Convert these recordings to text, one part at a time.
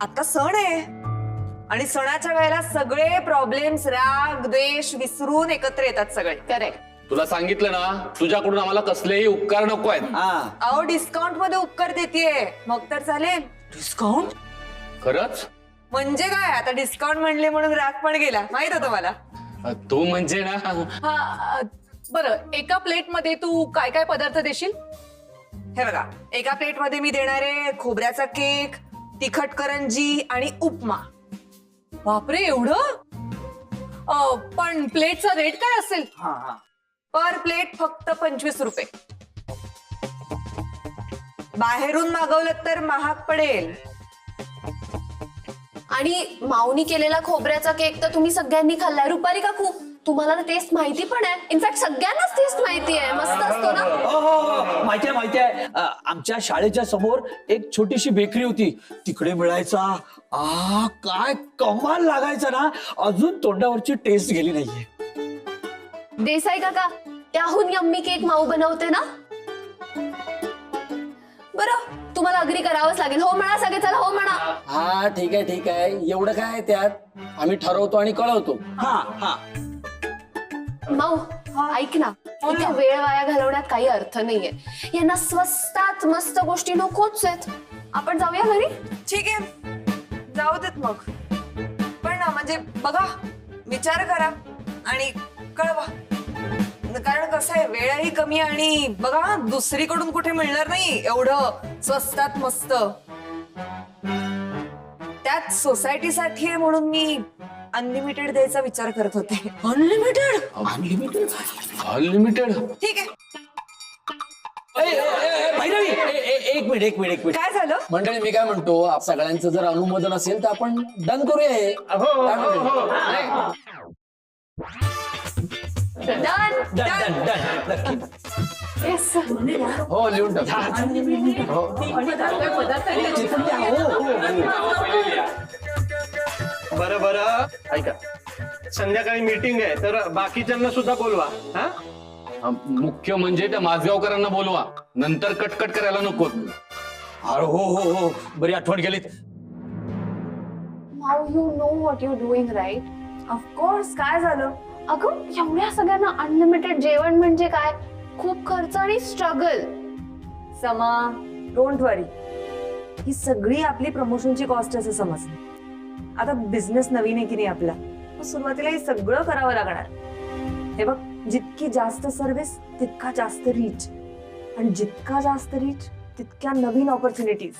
आता सण आहे आणि सणाच्या वेळेला सगळे प्रॉब्लेम्स, राग द्वेष विसरून एकत्र येतात सगळे. करेक्ट. तुला सांगितलं ना, तुझ्याकडून आम्हाला कसलेही उपकार नको आहेत. अहो डिस्काउंट मध्ये उपकार देतीये, मग तर चालेल. डिस्काउंट खरंच? म्हणजे काय, आता डिस्काउंट म्हणले म्हणून राग पण गेला, माहित होतं मला. तू म्हणजे ना, हा बरं, एका प्लेट मध्ये तू काय काय पदार्थ देशील? हे बघा, एका प्लेट मध्ये मी देणार आहे खोबऱ्याचा केक, तिखट करंजी आणि उपमा. बापरे, एवढं? पण प्लेटचा रेट काय असेल? पर प्लेट फक्त 25 रुपये. बाहेरून मागवलं तर महाग पडेल. आणि माऊनी केलेला खोबऱ्याचा केक तर तुम्ही सगळ्यांनी खाल्लाय. रुपाली काकू, तुम्हाला तर टेस्ट माहिती पण आहे. इनफॅक्ट सगळ्यांनाच टेस्ट माहिती आहे. मस्त असतो ना? हो, माहिती आहे, माहिती आहे. आमच्या शाळेच्या समोर एक छोटीशी बेकरी होती, तिकडे मिळायचा. काय कमाल लागायचा ना. अजून तोंडावरची टेस्ट गेली नाहीये. देसाई काका, त्याहून यम्मी केक माऊ बनवते ना. बरं, तुम्हाला अग्री करावंच लागेल. हो म्हणा सगळे, चला हो म्हणा. हा ठीक आहे ठीक आहे, एवढं काय त्यात, आम्ही ठरवतो आणि कळवतो. हा माऊ ऐक ना, इथे वेळ वाया घालवण्यात काही अर्थ नाहीये. यांना स्वस्तात मस्त गोष्टी नकोच आहेत. आपण जाऊया घरी. ठीक आहे, जाऊ देत मग. पण ना म्हणजे बघा, विचार करा आणि कळवा. कारण कसं आहे, वेळही कमी आणि बघा दुसरीकडून कुठे मिळणार नाही एवढं स्वस्तात मस्त. त्यात सोसायटीसाठी आहे म्हणून मी अनलिमिटेड द्यायचा विचार करत होते. अनलिमिटेड. अनलिमिटेड? ठीक आहे. भैरवी, एक मिनिट. काय झालं? मंडळी, मी काय म्हणतो, सगळ्यांचं जर अनुमोदन असेल तर आपण डन करूया हे. डन. नक्की. हो, लिहून टाक. बरं बरं, ऐका, संध्याकाळी मीटिंग आहे तर बाकीच्यांना सुद्धा बोलवा. हा, मुख्य म्हणजे त्या माझगावकरांना बोलवा, नंतर कटकट करायला नको. हो, बरी आठवण केलीत. माऊ, you know what you doing right? Of course. काय झालं? अगं, एवढ्या सगळ्यांना अनलिमिटेड जेवण म्हणजे काय? खूप खर्च आणि स्ट्रगल. समा, डोंट वरी, ही सगळी आपली प्रमोशनची कॉस्ट असं समज. आता बिझनेस नवीन आहे की नाही आपला, मग सुरुवातीला हे सगळं करावं लागणार. हे बघ, जितकी जास्त सर्व्हिस तितका जास्त रीच, आणि जितका जास्त रीच तितक्या नवीन ऑपॉर्च्युनिटीज.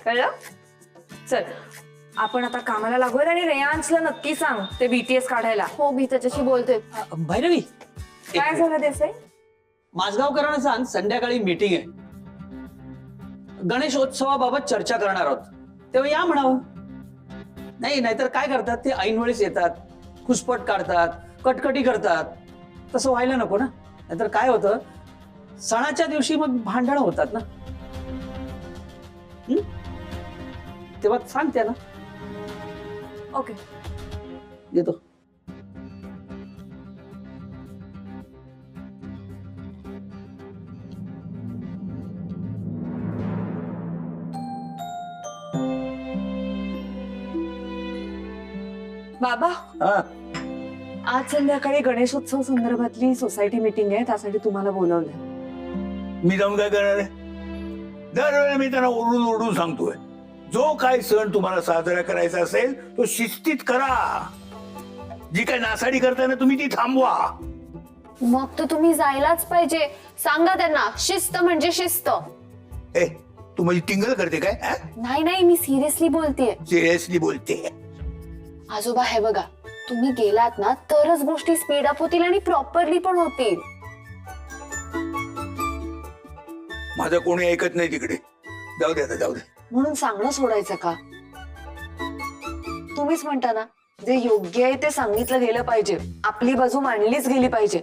कळलं? चल, आपण आता कामाला लागूया आणि रेयांशला नक्की सांग ते BTS काढायला. हो, मी त्याच्याशी बोलते. भैरवी, काय झालं देसाई? माझगावकरांना सांग, संध्याकाळी मीटिंग आहे, गणेशोत्सवाबाबत चर्चा करणार आहोत, तेव्हा या म्हणावं. नाहीतर काय करतात ते, ऐनवेळेस येतात, खुसपट काढतात, कटकटी करतात. तसं व्हायला नको ना. नाहीतर काय होतं, सणाच्या दिवशी मग भांडणं होतात ना. तेव्हा सांग त्यांना. ओके. येतो. बाबा, आज संध्याकाळी गणेशोत्सव संदर्भातली सोसायटी मीटिंग आहे, त्यासाठी तुम्हाला बोलवलंय. मी जाऊन काय करणार आहे? दरवेळी मी त्यांना ओरडून सांगतोय, जो काय सण तुम्हाला साजरा करायचा असेल तो शिस्तीत करा. जी काय नासाडी करताय ना तुम्ही, ती थांबवा. मग तर तुम्ही जायलाच पाहिजे. सांगा त्यांना, शिस्त म्हणजे शिस्त. ए, तू माझी टिंगल करते काय? नाही, मी सिरियसली बोलतेय. सिरियसली बोलते. आजोबा, हे बघा, तुम्ही गेलात ना तरच गोष्टी स्पीड अप होतील आणि प्रॉपरली पण होतील. माझं कोणी ऐकत नाही तिकडे. जाऊ दे आता, जाऊ दे. म्हणून सांगणं सोडायचं का? तुम्हीच म्हणता ना, जे योग्य आहे ते सांगितलं गेलं पाहिजे, आपली बाजू मांडलीच गेली पाहिजे.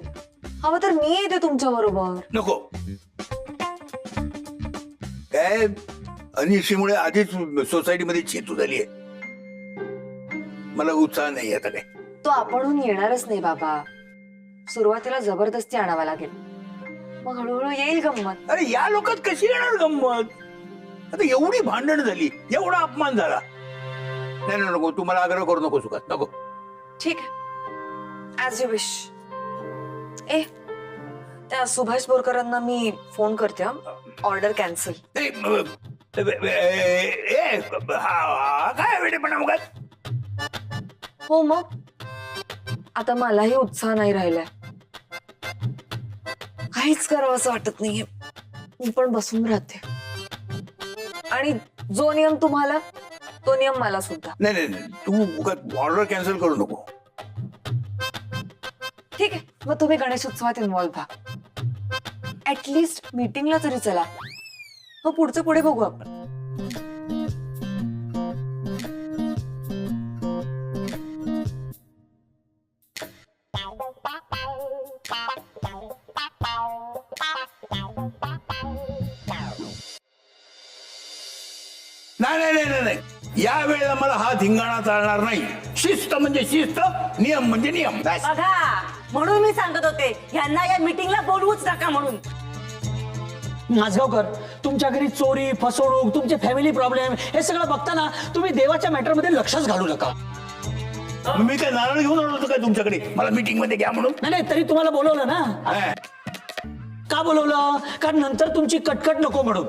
हवं तर मी येते तुमच्या बरोबर. नको. काय, अनिशीमुळे आधीच सोसायटीमध्ये चेतू झाली आहे. मला उत्साह नाही आता काय. तो आपणहून येणारच नाही बाबा. सुरुवातीला जबरदस्ती आणावा लागेल, मग हळूहळू येईल गंमत. अरे या लोकात कशी येणार गंमत? आता एवढी भांडण झाली, एवढा अपमान झाला, नाही नाही, नको, तू मला आग्रह करू नको सुखात, नको. ठीक आहे, ऍज यू विश. ए त्या सुभाष बोरकरांना मी फोन करते. Order cancel. नाही, काय वेडेपणा उगाच. हो मग आता मलाही उत्साह नाही राहिलाय, काहीच करावं असं वाटत नाहीये. मी पण बसून राहते आणि जो नियम तुम्हाला तो नियम मला सुद्धा. नाही नाही नाही, तू उगाच ऑर्डर कॅन्सल करू नको. ठीक आहे, मग तुम्ही गणेशोत्सवात इन्व्हॉल्व्ह व्हा. ऍटलिस्ट मीटिंगला तरी चला. मग पुढचं पुढे बघू आपण. नाही नाही नाही नाही नाही, या वेळेला मला हा धिंगाणा चालणार नाही. शिस्त म्हणजे शिस्त, नियम म्हणजे नियम. बस. बघा, म्हणून मी सांगत होते यांना या मीटिंगला बोलवूच नका म्हणून. माझगावकर, तुमच्या घरी चोरी फसवणूक तुमचे फॅमिली प्रॉब्लेम हे सगळं बघताना तुम्ही देवाच्या मॅटर मध्ये लक्षच घालू नका. मी काय नारळ घेऊन आलो होतो काय तुमच्याकडे मला मीटिंग मध्ये घ्या म्हणून? नाही नाही, तरी तुम्हाला बोलवलं ना. हा. का बोलवलं? कारण नंतर तुमची कटकट नको म्हणून.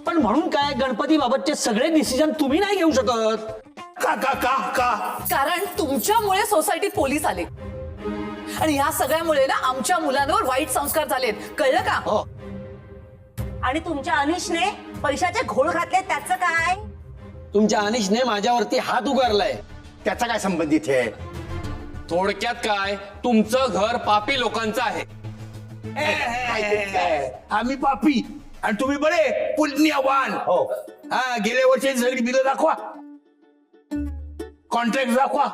पण म्हणून काय, गणपती बाबतचे सगळे डिसिजन तुम्ही नाही घेऊ शकत. का का का का कारण तुमच्यामुळे सोसायटीत पोलीस आले आणि या सगळ्यामुळे ना आमच्या मुलांवर वाईट संस्कार झालेत, कळलं का? हो. आणि तुमच्या अनिशने पैशाचे घोळ घातले त्याचं काय? तुमच्या अनिशने माझ्यावरती हात उगारलाय, त्याचा काय संबंध इथे? थोडक्यात काय, तुमचं घर पापी लोकांचं आहे. आम्ही पापी आणि तुम्ही बरे पुण्यवान. हो. हा, गेल्या वर्षी सगळी बिलं दाखवा, कॉन्ट्रॅक्ट दाखवा,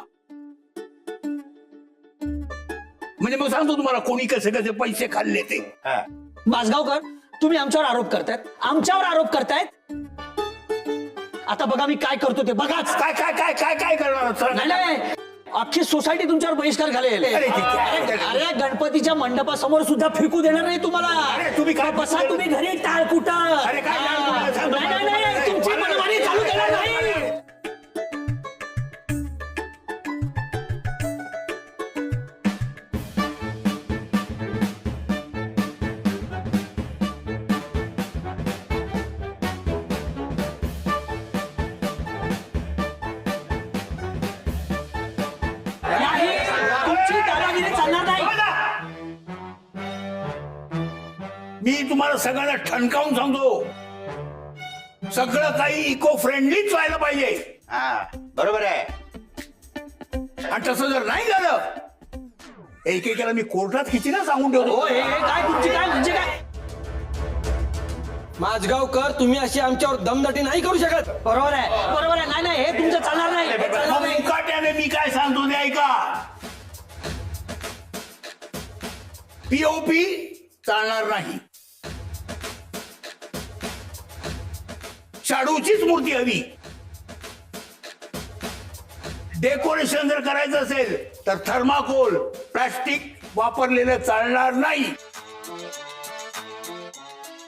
म्हणजे मग सांगतो तुम्हाला कोणी कसे कसे पैसे खाल्ले ते. माझगावकर, तुम्ही आमच्यावर आरोप करतायत, आमच्यावर आरोप करतायत. आता बघा मी काय करतो ते बघाच. काय काय काय काय काय करणार? नाही नाही, अख्खी सोसायटी तुमच्यावर बहिष्कार घालेल. अरे ठीक आहे. अरे गणपतीच्या मंडपासमोर सुद्धा फिरकू देणार नाही तुम्हाला. अरे तुम्ही काय बसा तुम्ही घरी टाळकुटा. अरे काय टाळकुटं? सांग नाही नाही नाही, मला. तुमची मनमानी चालू देणार नाही. नाही, तुमची दादागिरी चालणार नाही. मी तुम्हाला सगळ्यांना ठणकावून सांगतो, सगळं काही इको फ्रेंडलीच व्हायला पाहिजे. बरोबर आहे. आणि तसं जर नाही झालं, एकेकाला मी कोर्टात खिचीला सांगून ठेवतो. हो, हे काय तुमची काय म्हणजे काय? माझगावकर, तुम्ही अशी आमच्यावर दमदाटी नाही करू शकत. बरोबर आहे, बरोबर आहे. नाही नाही, हे तुमचं चालणार नाही, हे चालणार मग नाही. मुकाट्याने मी काय सांगतो ते ऐका. पीओपी चालणार नाही, शाडूचीच मूर्ती हवी. डेकोरेशन जर करायचं असेल तर थर्माकोल प्लास्टिक वापरलेलं चालणार नाही.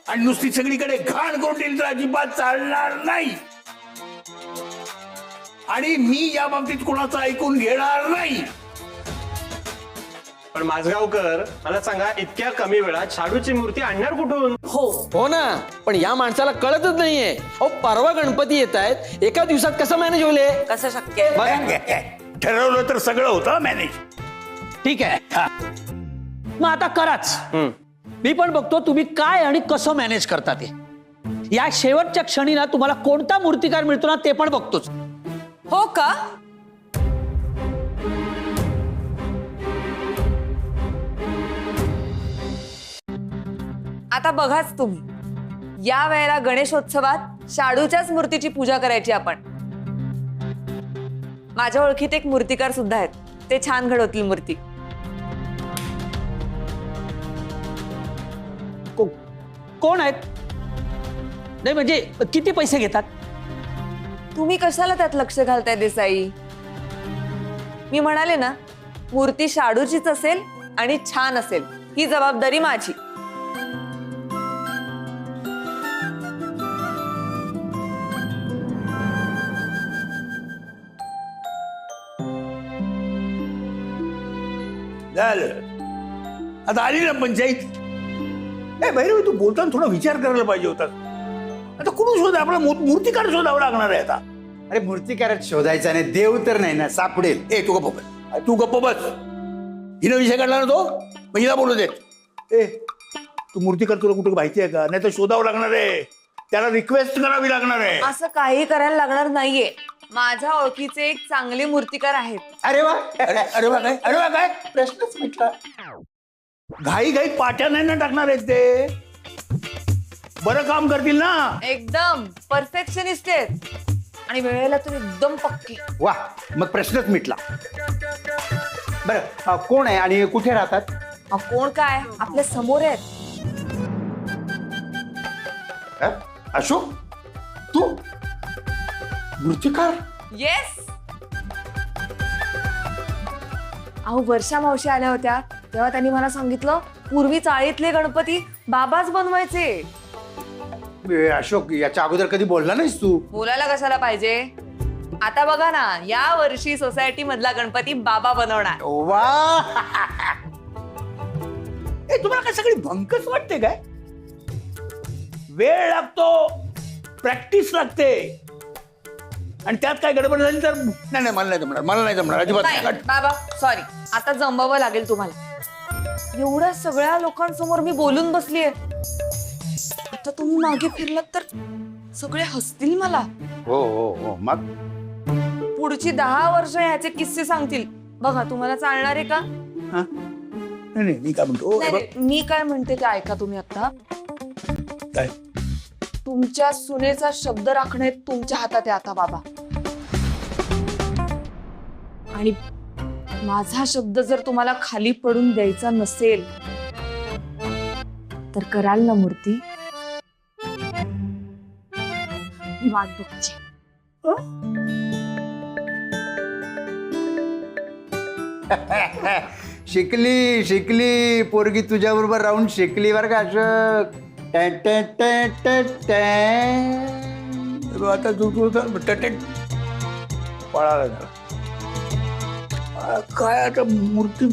आणि नुसती सगळीकडे घाण करून दिली तर अजिबात चालणार नाही. आणि मी या बाबतीत कोणाचं ऐकून घेणार नाही. पण माझगावकर, मला सांगा, इतक्या कमी वेळात शाडूची मूर्ती आणणार कुठून? हो ना, पण या माणसाला कळतच नाहीये. अहो, परवा गणपती येत आहेत, एका दिवसात कसं मॅनेज होईल? कसं शक्य आहे? बघा, ठरवलं तर सगळं होतं मॅनेज. ठीक आहे. मग आता कराच. मी पण बघतो तुम्ही काय आणि कसं मॅनेज करता ते. या शेवटच्या क्षणी ना तुम्हाला कोणता मूर्तिकार मिळतो ना ते पण बघतोच. हो का? आता बघाच तुम्ही, या वेळेला गणेशोत्सवात शाडूच्याच मूर्तीची पूजा करायची आपण. माझ्या ओळखीत एक मूर्तिकार सुद्धा आहेत, ते छान घडवतील मूर्ती. कोण आहेत? नाही म्हणजे किती पैसे घेतात? तुम्ही कशाला त्यात लक्ष घालताय देसाई? मी म्हणाले ना, मूर्ती शाडूचीच असेल आणि छान असेल, ही जबाबदारी माझी. झालं आता आली ना पंचायत. ए भैरवी, तू बोलताना थोडा विचार करायला पाहिजे होता. आता कुठून शोध, आपला मूर्तिकार शोधावं लागणार आहे आता. अरे मूर्तिकारात शोधायचा नाही, देव तर नाही ना, सापडेल. ए तू गप्प बस, तू गप्प बस. हिनं विषय काढला ना तो, मग हिला बोलू दे. ए तू मूर्तिकार, तुला कुठं माहिती आहे का? नाही तर शोधावं लागणार आहे, त्याला रिक्वेस्ट करावी लागणार आहे. असं काही करायला लागणार नाहीये. माझ्या ओळखीचे एक चांगले मूर्तिकार आहेत. अरे वा, अरे अरे वा काय, अरे वा काय, प्रश्नच मिटला. घाई घाई पाट्या नाही ना टाकणार आहेत ते. बरं काम करतील ना. एकदम परफेक्शनिस्ट आहेत आणि वेळेला तर एकदम पक्की. वा, मग प्रश्नच मिटला. बरं, कोण आहे आणि कुठे राहतात? कोण काय, आपल्या समोर आहेत. अशोक, तू मूर्तिकार? येस. अहो, वर्षा मावशी आल्या होत्या तेव्हा त्यांनी मला सांगितलं पूर्वी चाळीतले गणपती बाबाच बनवायचे. अशोक, याच्या अगोदर कधी बोलला नाहीस तू? बोलायला कशाला पाहिजे. आता बघा ना, या वर्षी सोसायटी मधला गणपती बाबा बनवणार. वा, ए तुम्हाला काय सगळी भंकच वाटते काय? वेळ लागतो, प्रॅक्टिस लागते, आणि त्यात काय गडबड झाली तर नाही नाही, मला नाही जमणार, मला नाही जमणार अजिबात नाही, नाही. बाबा सॉरी, आता जमवावं लागेल तुम्हाला. एवढ्या सगळ्या लोकांसमोर मी बोलून बसलीये. आता तुम्ही मागे फिरलात तर सगळे हसतील मला. हो हो हो, मग पुढची 10 वर्ष ह्याचे किस्से सांगतील. बघा, तुम्हाला चालणार आहे का? हा? नाही नाही, मी काय म्हणतो, नाही, नाही, मी काय म्हणते ते ऐका तुम्ही. आता काय? तुमच्या सुनेचा शब्द राखणे तुमच्या हातात आहे आता बाबा. आणि माझा शब्द जर तुम्हाला खाली पडून द्यायचा नसेल तर कराल ना मूर्ती? मी वाट बघते. शिकली शिकली पोरगी, तुझ्या बरोबर राहून शिकली बरं का अशोक. टॅ- टॅ- टॅ- टॅ- टॅ. आता तू पळाला झाला. काय आता मूर्ती